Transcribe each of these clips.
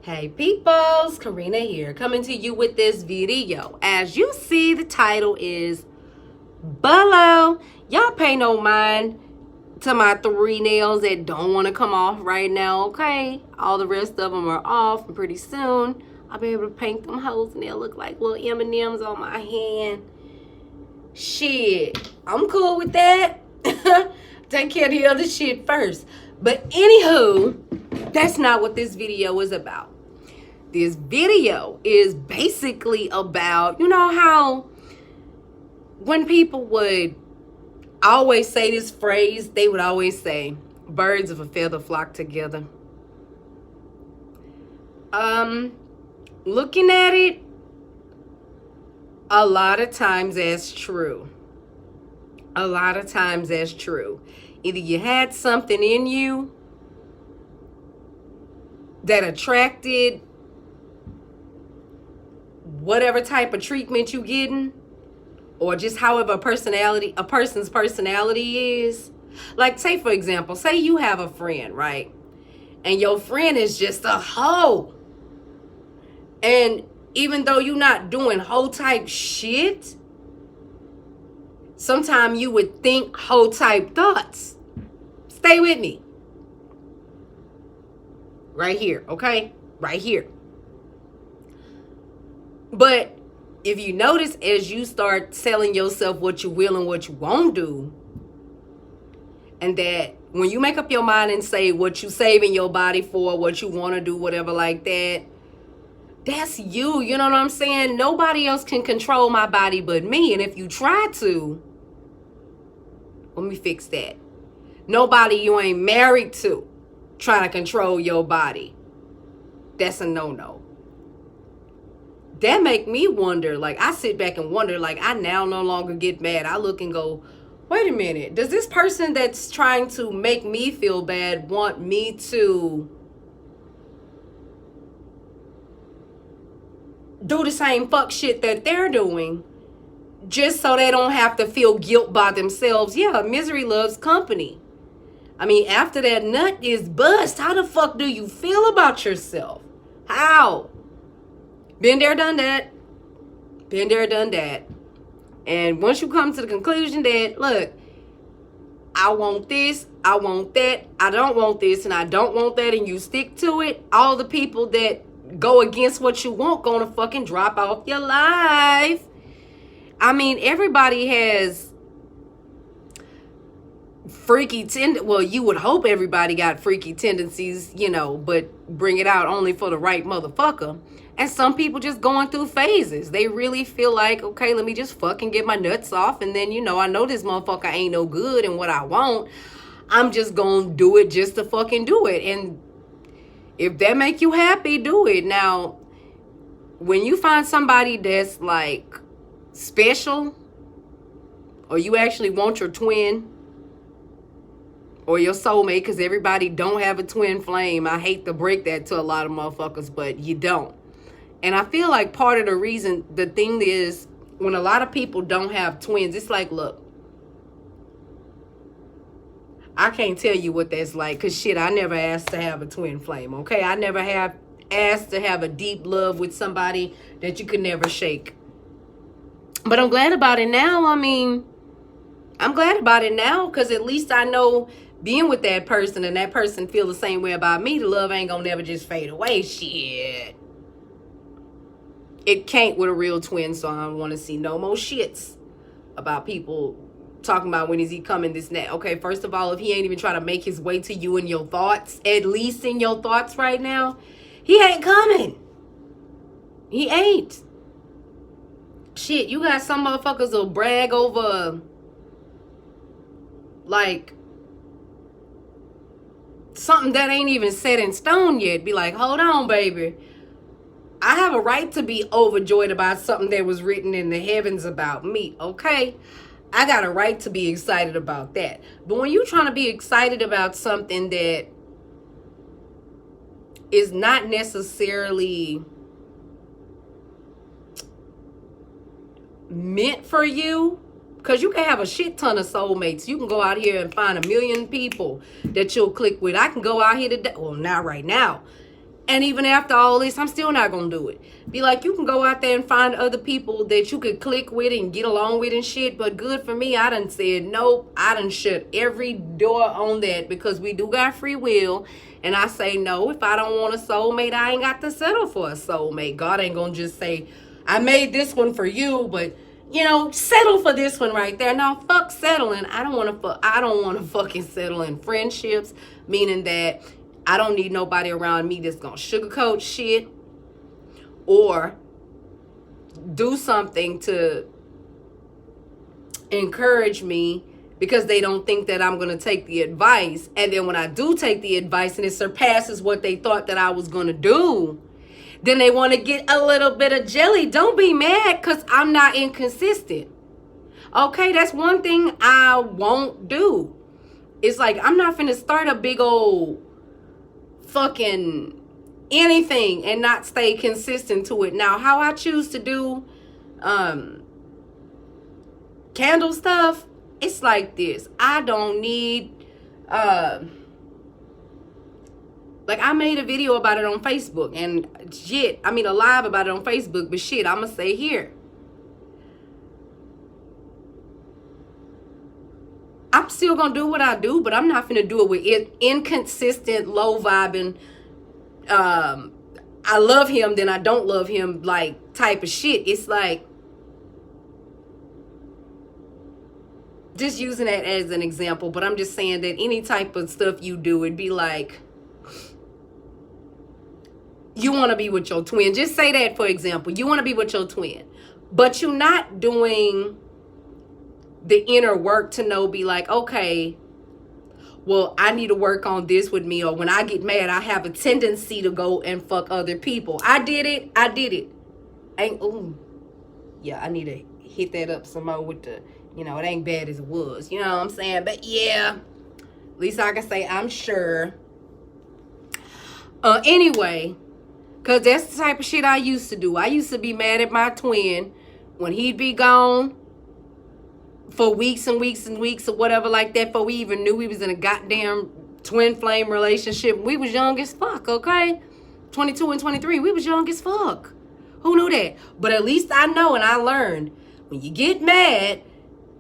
Hey peoples, Karina here, coming to you with this video. As you see, the title is Bolo. Y'all pay no mind to my 3 nails that don't want to come off right now, okay? All the rest of them are off, and pretty soon I'll be able to paint them hoes and they'll look like little M&Ms on my hand. Shit, I'm cool with that. Take care of the other shit first. But anywho, that's not what this video is about. This video is basically about, you know how when people would always say this phrase, they would always say, birds of a feather flock together. Looking at it, a lot of times that's true. A lot of times that's true. Either you had something in you that attracted whatever type of treatment you getting, or just however a person's personality is. Like, say for example, say you have a friend, right? And your friend is just a hoe. And even though you're not doing hoe type shit, sometimes you would think hoe type thoughts. Stay with me. Right here, okay? Right here. But if you notice, as you start telling yourself what you will and what you won't do, and that when you make up your mind and say what you saving your body for, what you want to do, whatever like that, that's you. You know what I'm saying? Nobody else can control my body but me. And if you try to, let me fix that. Nobody you ain't married to trying to control your body. That's a no-no. That make me wonder, like, I sit back and wonder, like, I now no longer get mad. I look and go, wait a minute. Does this person that's trying to make me feel bad want me to do the same fuck shit that they're doing just so they don't have to feel guilt by themselves? Yeah, misery loves company. I mean, after that nut is bust, how the fuck do you feel about yourself? How? Been there, done that. Been there, done that. And once you come to the conclusion that, look, I want this, I want that, I don't want this, and I don't want that, and you stick to it, all the people that go against what you want gonna fucking drop off your life. I mean, everybody has freaky well, you would hope everybody got freaky tendencies, you know, but bring it out only for the right motherfucker. And some people just going through phases. They really feel like, okay, let me just fucking get my nuts off. And then, you know, I know this motherfucker ain't no good and what I want. I'm just going to do it just to fucking do it. And if that make you happy, do it. Now, when you find somebody that's like special, or you actually want your twin or your soulmate, because everybody don't have a twin flame. I hate to break that to a lot of motherfuckers, but you don't. And I feel like part of the reason, the thing is, when a lot of people don't have twins, it's like, look, I can't tell you what that's like, because shit, I never asked to have a twin flame, okay? I never have asked to have a deep love with somebody that you could never shake. But I'm glad about it now. I mean, I'm glad about it now, because at least I know being with that person and that person feel the same way about me, the love ain't gonna never just fade away. Shit. It can't with a real twin, so I don't want to see no more shits about people talking about when is he coming, this and that. Okay, first of all, if he ain't even trying to make his way to you in your thoughts, at least in your thoughts right now, he ain't coming. He ain't. Shit, you got some motherfuckers will brag over, like, something that ain't even set in stone yet. Be like, hold on, baby. I have a right to be overjoyed about something that was written in the heavens about me, okay? I got a right to be excited about that. But when you're trying to be excited about something that is not necessarily meant for you, because you can have a shit ton of soulmates. You can go out here and find 1 million people that you'll click with. I can go out here today. Well, not right now. And even after all this, I'm still not going to do it. Be like, you can go out there and find other people that you could click with and get along with and shit. But good for me, I done said nope. I done shut every door on that because we do got free will. And I say no, if I don't want a soulmate, I ain't got to settle for a soulmate. God ain't going to just say, I made this one for you, but settle for this one right there. Now, fuck settling. I don't want to fucking settle in friendships, meaning that I don't need nobody around me that's going to sugarcoat shit or do something to encourage me because they don't think that I'm going to take the advice. And then when I do take the advice and it surpasses what they thought that I was going to do, then they want to get a little bit of jelly. Don't be mad because I'm not inconsistent. Okay, that's one thing I won't do. It's like, I'm not finna start a big old fucking anything and not stay consistent to it. Now, how I choose to do candle stuff, it's like this. I don't need like, I made a video about it on Facebook and shit, a live about it on Facebook, but shit, I'ma say here. I'm still gonna do what I do, but I'm not finna do it with inconsistent, low vibing, I love him, then I don't love him, like, type of shit. It's like, just using that as an example, but I'm just saying that any type of stuff you do, it'd be like, you want to be with your twin. Just say that, for example. You want to be with your twin, but you're not doing the inner work to know, be like, okay, well, I need to work on this with me. Or when I get mad, I have a tendency to go and fuck other people. I did it. Yeah, I need to hit that up some more with the, it ain't bad as it was. You know what I'm saying? But yeah, at least I can say I'm sure. Anyway, because that's the type of shit I used to do. I used to be mad at my twin when he'd be gone for weeks and weeks and weeks or whatever like that before we even knew we was in a goddamn twin flame relationship. We was young as fuck, okay? 22 and 23, we was young as fuck. Who knew that? But at least I know and I learned, when you get mad,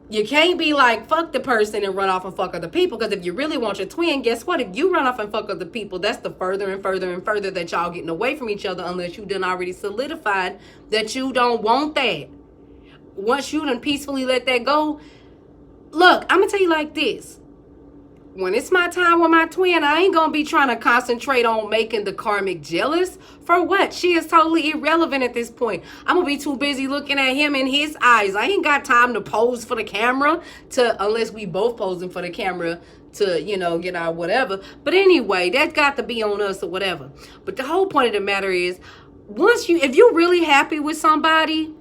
you can't be like, fuck the person and run off and fuck other people. Because if you really want your twin, guess what? If you run off and fuck other people, that's the further and further and further that y'all getting away from each other, unless you done already solidified that you don't want that. Once you done peacefully let that go, look, I'm going to tell you like this. When it's my time with my twin, I ain't going to be trying to concentrate on making the karmic jealous. For what? She is totally irrelevant at this point. I'm going to be too busy looking at him in his eyes. I ain't got time to pose for the camera, unless we both posing for the camera to, get our whatever. But anyway, that's got to be on us or whatever. But the whole point of the matter is, if you're really happy with somebody,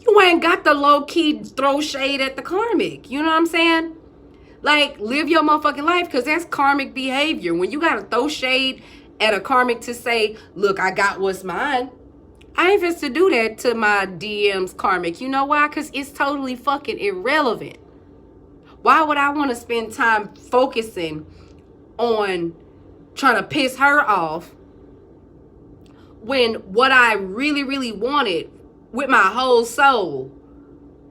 you ain't got to low-key throw shade at the karmic. You know what I'm saying? Like, live your motherfucking life, because that's karmic behavior. When you got to throw shade at a karmic to say, look, I got what's mine, I ain't supposed to do that to my DM's karmic. You know why? Because it's totally fucking irrelevant. Why would I want to spend time focusing on trying to piss her off when what I really, really wanted with my whole soul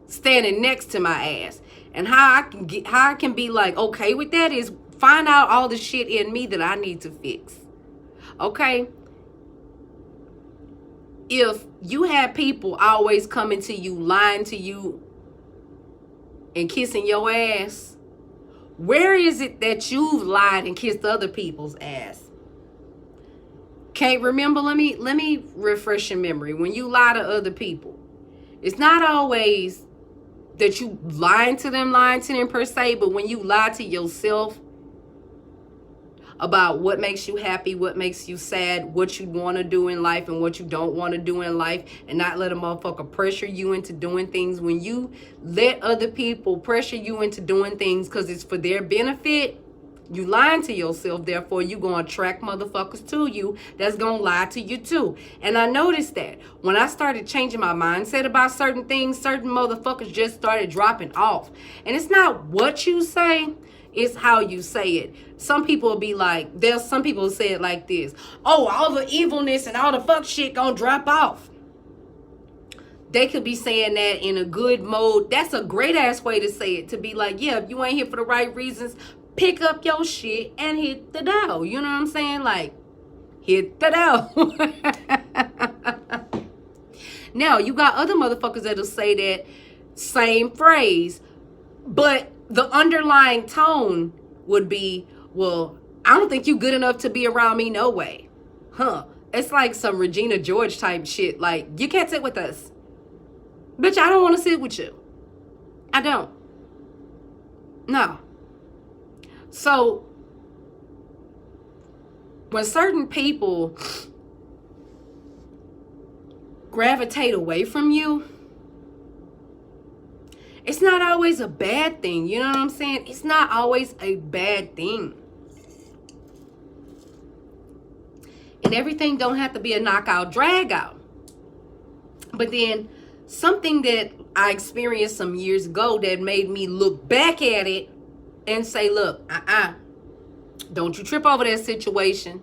standing next to my ass? And how I can be like okay with that is find out all the shit in me that I need to fix. Okay? If you have people always coming to you, lying to you, and kissing your ass, where is it that you've lied and kissed other people's ass? Can't remember? Let me refresh your memory. When you lie to other people, it's not always that you lying to them per se, but when you lie to yourself about what makes you happy, what makes you sad, what you want to do in life and what you don't want to do in life, and not let a motherfucker pressure you into doing things. When you let other people pressure you into doing things because it's for their benefit, you lying to yourself. Therefore, you going to attract motherfuckers to you that's going to lie to you too. And I noticed that when I started changing my mindset about certain things, certain motherfuckers just started dropping off. And it's not what you say, It's how you say it. Some people will be like, there's some people who say it like this. Oh, all the evilness and all the fuck shit gonna drop off. They could be saying that in a good mode. That's a great ass way to say it. To be like, yeah, if you ain't here for the right reasons, pick up your shit and hit the dough. You know what I'm saying? Like, hit the dough. Now, you got other motherfuckers that'll say that same phrase, but the underlying tone would be, well, I don't think you good enough to be around me no way. Huh. It's like some Regina George type shit. Like, you can't sit with us. Bitch, I don't want to sit with you. I don't. No. So, when certain people gravitate away from you, it's not always a bad thing. You know what I'm saying? It's not always a bad thing. And everything don't have to be a knockout, drag out. But then something that I experienced some years ago that made me look back at it and say, look, don't you trip over that situation.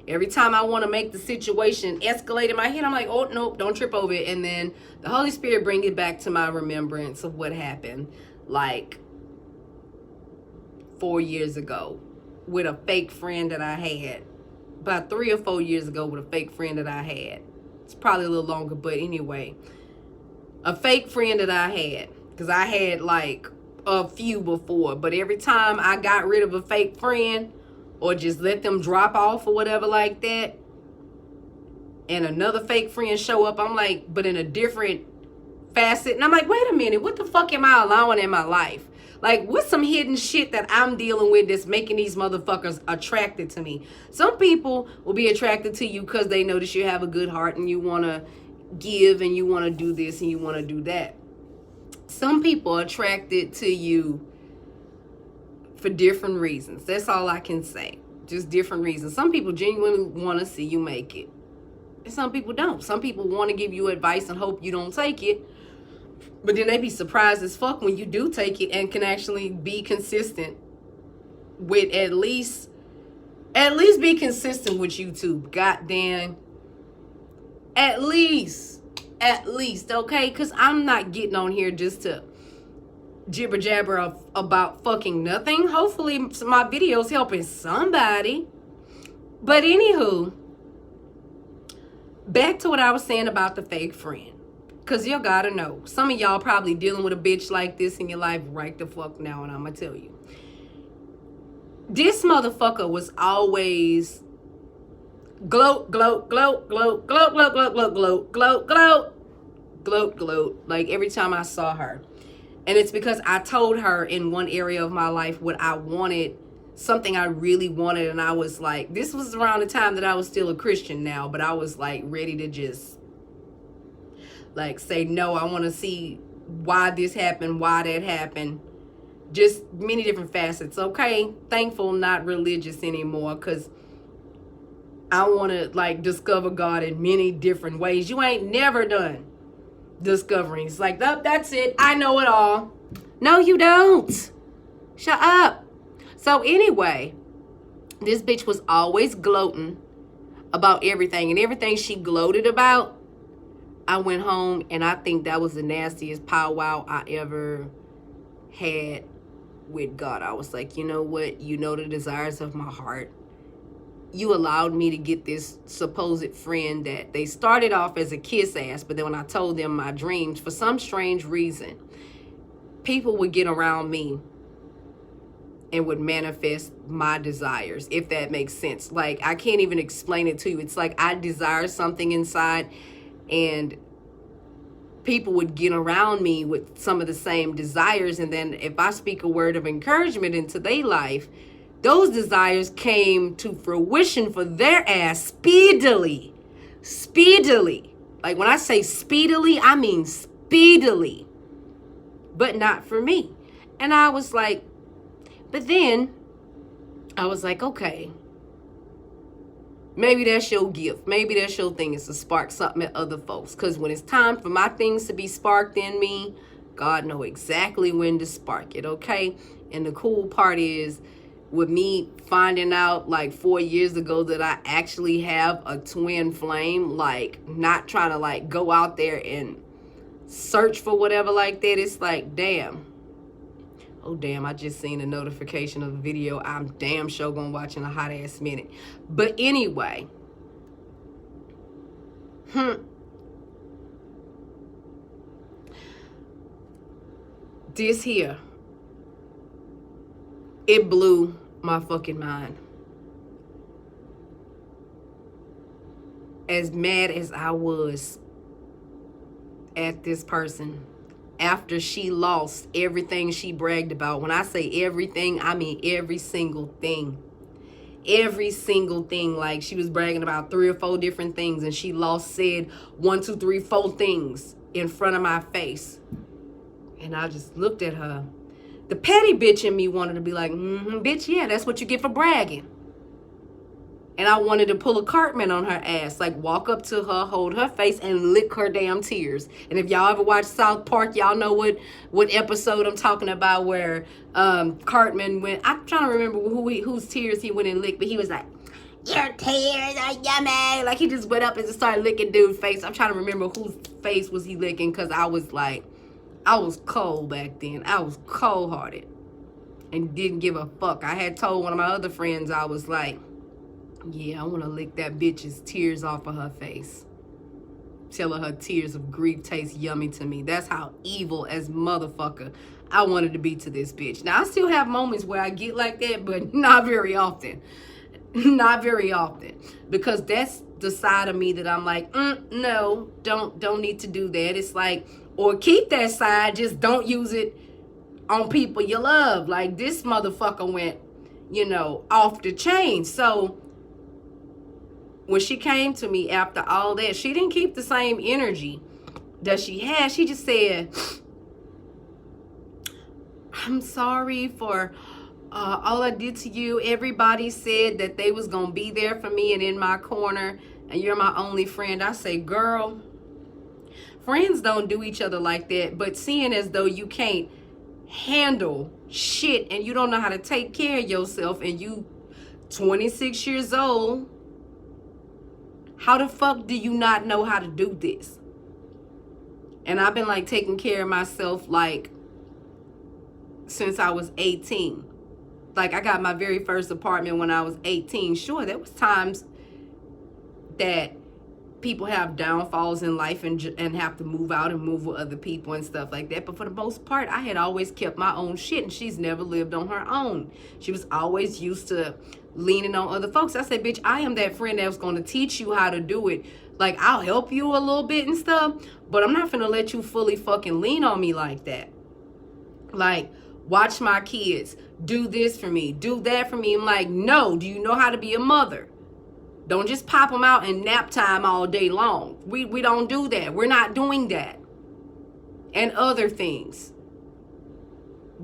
Every time I want to make the situation escalate in my head, I'm like, oh, nope, don't trip over it. And then the Holy Spirit bring it back to my remembrance of what happened like 4 years ago with a fake friend that I had. About 3 or 4 years ago with a fake friend that I had. It's probably a little longer, but anyway. A fake friend that I had. Because I had like a few before. But every time I got rid of a fake friend, or just let them drop off or whatever like that, and another fake friend show up, I'm like, but in a different facet. And I'm like, wait a minute, what the fuck am I allowing in my life? Like, what's some hidden shit that I'm dealing with that's making these motherfuckers attracted to me? Some people will be attracted to you because they notice you have a good heart and you want to give and you want to do this and you want to do that. Some people are attracted to you for different reasons. That's all I can say. Just different reasons. Some people genuinely want to see you make it. And some people don't. Some people want to give you advice and hope you don't take it. But then they be surprised as fuck when you do take it and can actually be consistent with at least be consistent with YouTube. Goddamn. At least, okay? Because I'm not getting on here just to jibber jabber about fucking nothing. Hopefully my videos helping somebody. But anywho, back to what I was saying about the fake friend. Because you gotta know, some of y'all probably dealing with a bitch like this in your life right the fuck now, and I'm gonna tell you. This motherfucker was always gloat, gloat, gloat, gloat, gloat, gloat, gloat, gloat, gloat, gloat, gloat, gloat, gloat, like every time I saw her. And it's because I told her in one area of my life what I wanted, something I really wanted. And I was like, this was around the time that I was still a Christian now, but I was like ready to just like say, no, I want to see why this happened, why that happened. Just many different facets. Okay. Thankful, not religious anymore. Because I want to like discover God in many different ways. You ain't never done discovering. It's like, oh, that's it. I know it all. No, you don't. Shut up. So anyway, this bitch was always gloating about everything. And everything she gloated about, I went home and I think that was the nastiest powwow I ever had with God. I was like, you know what? You know the desires of my heart. You allowed me to get this supposed friend that they started off as a kiss ass, but then when I told them my dreams, for some strange reason, people would get around me and would manifest my desires, if that makes sense. Like, I can't even explain it to you. It's like I desire something inside, and people would get around me with some of the same desires, and then if I speak a word of encouragement into their life, those desires came to fruition for their ass speedily. Speedily. Like when I say speedily, I mean speedily. But not for me. And I was like, but then I was like, okay, maybe that's your gift. Maybe that's your thing, is to spark something in other folks. Because when it's time for my things to be sparked in me, God know exactly when to spark it, okay? And the cool part is, with me finding out like 4 years ago that I actually have a twin flame, like not trying to like go out there and search for whatever like that, it's like, damn. Oh damn, I just seen a notification of a video I'm damn sure gonna watch in a hot ass minute. But anyway, this here, it blew my fucking mind. As mad as I was at this person after she lost everything she bragged about. When I say everything, I mean every single thing. Every single thing. Like, she was bragging about 3 or 4 different things, and she lost said 1, 2, 3, 4 things in front of my face. And I just looked at her. The petty bitch in me wanted to be like, bitch, yeah, that's what you get for bragging. And I wanted to pull a Cartman on her ass, like walk up to her, hold her face, and lick her damn tears. And if y'all ever watch South Park, y'all know what episode I'm talking about, where Cartman went, I'm trying to remember whose tears he went and licked, but he was like, your tears are yummy. Like, he just went up and just started licking dude's face. I'm trying to remember whose face was he licking, because I was cold back then. I was cold-hearted and didn't give a fuck. I had told one of my other friends, I was like, yeah, I want to lick that bitch's tears off of her face. Tell her tears of grief taste yummy to me. That's how evil as motherfucker I wanted to be to this bitch. Now, I still have moments where I get like that, but not very often. Not very often. Because that's the side of me that I'm like, no, don't need to do that. It's like, or keep that side, just don't use it on people you love. Like, this motherfucker went, off the chain. So when she came to me after all that, she didn't keep the same energy that she had. She just said, I'm sorry for all I did to you. Everybody said that they was going to be there for me and in my corner, and you're my only friend. I say, girl, friends don't do each other like that, but seeing as though you can't handle shit and you don't know how to take care of yourself, and you 26 years old, how the fuck do you not know how to do this? And I've been like taking care of myself like since I was 18. Like, I got my very first apartment when I was 18. Sure, there was times that people have downfalls in life and have to move out and move with other people and stuff like that. But for the most part, I had always kept my own shit, and she's never lived on her own. She was always used to leaning on other folks. I said, bitch, I am that friend that was going to teach you how to do it. Like, I'll help you a little bit and stuff, but I'm not finna let you fully fucking lean on me like that. Like, watch my kids, do this for me, do that for me. I'm like, no, do you know how to be a mother? Don't just pop them out in nap time all day long. We don't do that. We're not doing that. And other things.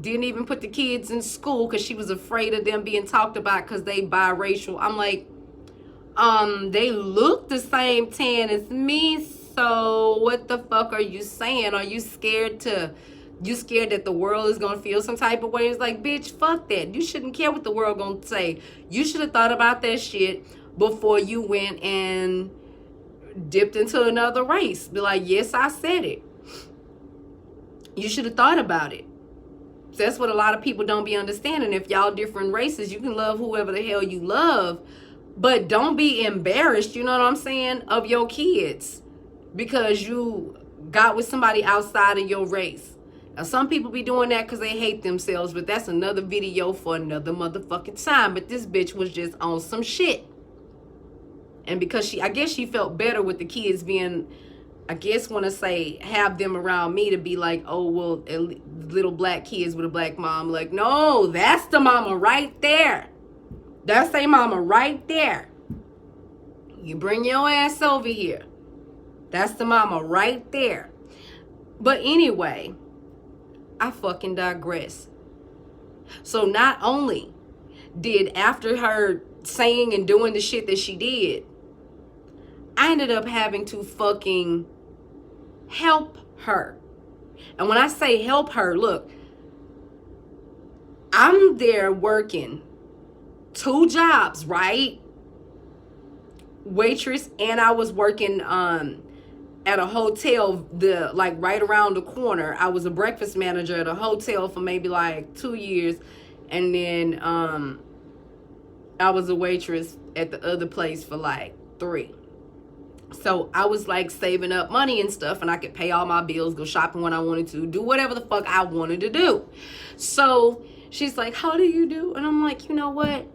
Didn't even put the kids in school because she was afraid of them being talked about because they biracial. I'm like, they look the same tan as me, so what the fuck are you saying? Are you scared that the world is gonna feel some type of way? It's like, bitch, fuck that. You shouldn't care what the world gonna say. You should have thought about that shit before you went and dipped into another race. Be like, yes, I said it. You should have thought about it. That's what a lot of people don't be understanding. If y'all different races, you can love whoever the hell you love, but don't be embarrassed, you know what I'm saying, of your kids because you got with somebody outside of your race. Now, some people be doing that because they hate themselves, but that's another video for another motherfucking time. But this bitch was just on some shit. And because I guess she felt better with the kids being, I guess want to say, have them around me to be like, oh, well, little black kids with a black mom. Like, no, that's the mama right there. That's a mama right there. You bring your ass over here. That's the mama right there. But anyway, I fucking digress. So not only did, after her saying and doing the shit that she did, I ended up having to fucking help her. And when I say help her, look, I'm there working 2 jobs, right? Waitress, and I was working at a hotel, the like right around the corner. I was a breakfast manager at a hotel for maybe like 2 years, and then I was a waitress at the other place for like 3. So I was like saving up money and stuff, and I could pay all my bills, go shopping when I wanted to, do whatever the fuck I wanted to do. So she's like, how do you do? And I'm like, you know what?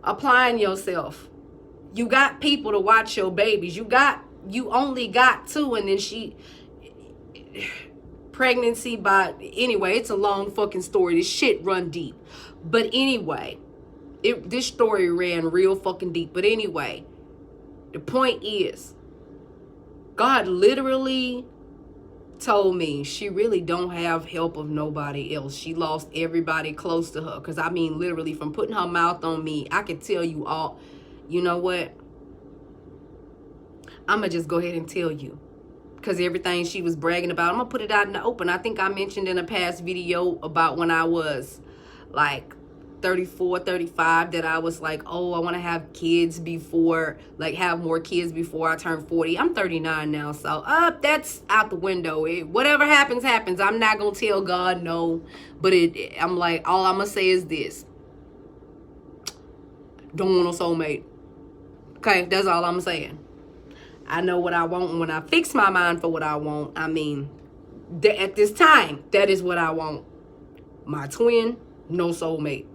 Applying yourself. You got people to watch your babies. You only got 2, and then pregnancy by, anyway, it's a long fucking story. This shit run deep. But anyway, this story ran real fucking deep. But anyway, the point is, God literally told me she really don't have help of nobody else. She lost everybody close to her. Because I mean, literally, from putting her mouth on me, I could tell you all. You know what? I'm going to just go ahead and tell you. Because everything she was bragging about, I'm going to put it out in the open. I think I mentioned in a past video about when I was like 34, 35, that I was like, oh, I want to have kids before, like have more kids before I turn 40. I'm 39 now, so that's out the window. Whatever happens, happens. I'm not going to tell God no, but I'm like, all I'm going to say is this. Don't want a soulmate. Okay, that's all I'm saying. I know what I want, and when I fix my mind for what I want, I mean, at this time, that is what I want. My twin, no soulmate.